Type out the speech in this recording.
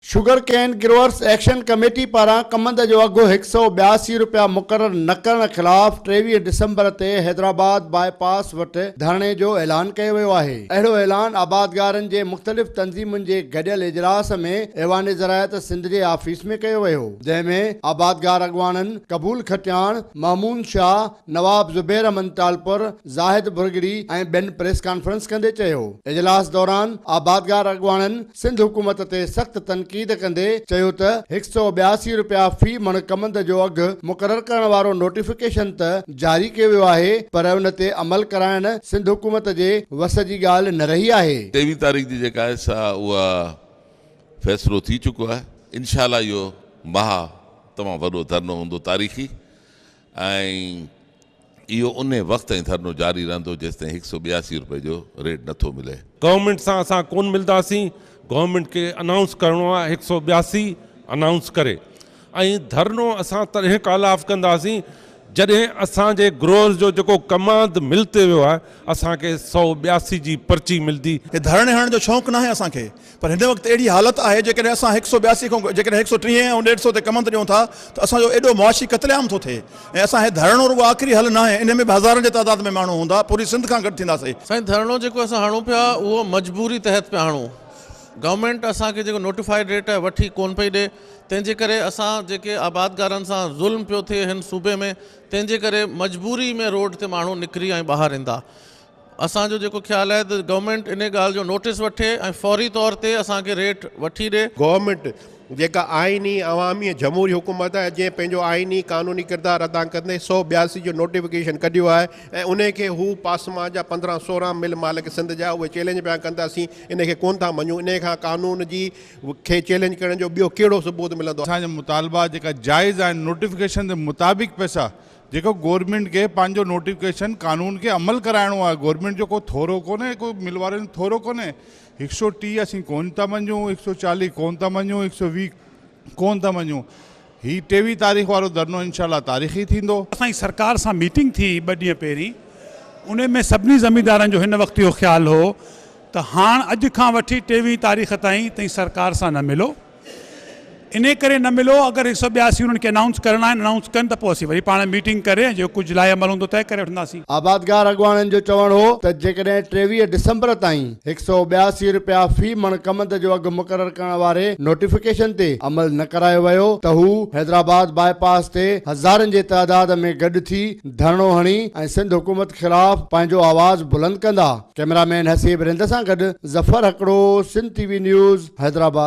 Sugar cane growers action committee पारां कमंद जो अघु 182 रुपया मुक़रर न करण खिलाफ़ 23 डिसंबर ते हैदराबाद बाईपास वटि धरणे जो ऐलान कयो वियो आहे। अहिड़ो ऐलान आबादगारनि जे मुख़्तलिफ़ तंज़ीमुनि जे गॾियल इजलास में ऐवान ज़रायत सिंध जे ऑफिस में कयो वियो, जंहिंमें आबादगार अॻवाननि कबूल खटियाण, महमूद शाह, नवाब ज़ुबैर अमन तालपुर, ज़ाहिद बुरगड़ी ऐं ॿियनि प्रेस कॉन्फ्रेंस कंदे चयो। इजलास दौरान आबादगार अॻवाननि सिंध हुकूमत ते सख़्त तनक़ीद कंदे चयो त 182 रुपया फी मण कमंद जो अघु मुक़रर करण वारो नोटिफिकेशन त जारी कयो वियो आहे, पर उन ते अमल कराइण सिंध हुकूमत जे वस जी ॻाल्हि न रही आहे। 23 तारीख़ जी जेका आहे सा उहा फ़ैसिलो थी चुको आहे। इंशाअल्लाह इहो महा तमामु वॾो धरनो हूंदो तारीख़ी, ऐं इहो उन वक़्त ताईं धरनो जारी रहंदो जेसिताईं 182 रुपए जो रेट नथो मिले। गवर्नमेंट सां असां कोन मिलंदासीं, गवर्नमेंट खे अनाउंस करिणो आहे 182 अनाउंस करे, ऐं धरनो असां तॾहिं कालाफ कंदासीं जॾहिं असांजे ग्रोअर्स जो जेको कमांद मिलते वियो आहे असांखे 182 जी पर्ची मिलंदी। धरणे हणण जो शौक़ु न आहे असांखे, पर हिन वक़्तु अहिड़ी हालत आहे जेकॾहिं असां 182 खां जेकॾहिं 130 ऐं 150 ते कमंद ॾियूं था त असांजो एॾो मुआशी क़त्लेआम थो थिए, ऐं असां हे धरणो रुॻो आख़िरी हल न आहे, इन में बि हज़ारनि जे तादाद में माण्हू हूंदा, पूरी सिंध खां गॾु थींदासीं। साईं धरणो जेको असां हणूं पिया उहो मजबूरी तहत पिया हणूं। गवर्नमेंट असांखे जेको नोटिफाइड रेट आहे वठी कोन पई ॾिए, तंहिंजे करे असां जेके आबादगारनि सां ज़ुल्म पियो थिए हिन सूबे में, तंहिंजे करे मजबूरी में रोड ते माण्हू निकिरी ऐं ॿाहिरि ईंदा। असांजो जेको ख़्यालु आहे त गवर्नमेंट इन ॻाल्हि जो नोटिस वठे ऐं फौरी तौर ते असांखे रेट वठी ॾिए। गवर्नमेंट जेका आइनी अवामी जमहूरी हुकूमत आहे, जंहिं पंहिंजो आइनी क़ानूनी किरदारु अदा कंदे 182 जो नोटिफिकेशन कढियो आहे, ऐं उन खे हू पासमा जा 15-16 मिल मालिक सिंध जा उहे चैलेंज पिया कंदासीं, इन खे कोन था मञूं। इन खां कानून जी खे चैलेंज करण जो ॿियो कहिड़ो सबूत मिलंदो? असांजा मुतालबा जेका जाइज़ आहिनि नोटिफिकेशन जे मुताबिक़ पैसा जेको गवर्नमेंट खे पंहिंजो नोटिफिकेशन कानून खे अमल कराइणो आहे। गवर्नमेंट जो को थोरो कोन्हे, को मिल वारनि थोरो कोन्हे। 130 असीं कोन था मञूं, 140 कोन था मञूं, 120 कोन था मञूं। ही 23 तारीख़ वारो धरनो इंशाअल्लाह तारीख़ी थींदो। असांजी सरकार सां मीटिंग थी 2 ॾींहं पहिरीं, उन में सभिनी ज़मींदारनि जो हिन वक़्तु इहो ख़्यालु हो त हाणे अॼु खां वठी 23 तारीख़ ताईं सरकार सां न मिलो। इन करे न मिलो, अगरि 182 उन्हनि खे अनाउंस करणा आहिनि अनाउंस कनि त पोइ असीं वरी पाण मीटिंग करे जो कुझु लाइ अमल हूंदो तइ करे वठंदासीं। आबादगार अॻवाननि जो चवणु हो त जेकॾहिं 23 डिसंबर ताईं 182 रुपया फी मण कमंद जो अघु मुक़रर करण वारे नोटिफिकेशन ते अमल न करायो वियो त हू हैदराबाद बाईपास ते हज़ारनि जे तादाद में गॾु थी धरणो हणी ऐं सिंध हुकूमत ख़िलाफ़ पंहिंजो आवाज़ बुलंद कंदा। कैमरामैन हसीब रिंद सां गॾु ज़फर हकड़ो, सिंध TV न्यूज़, हैदराबाद।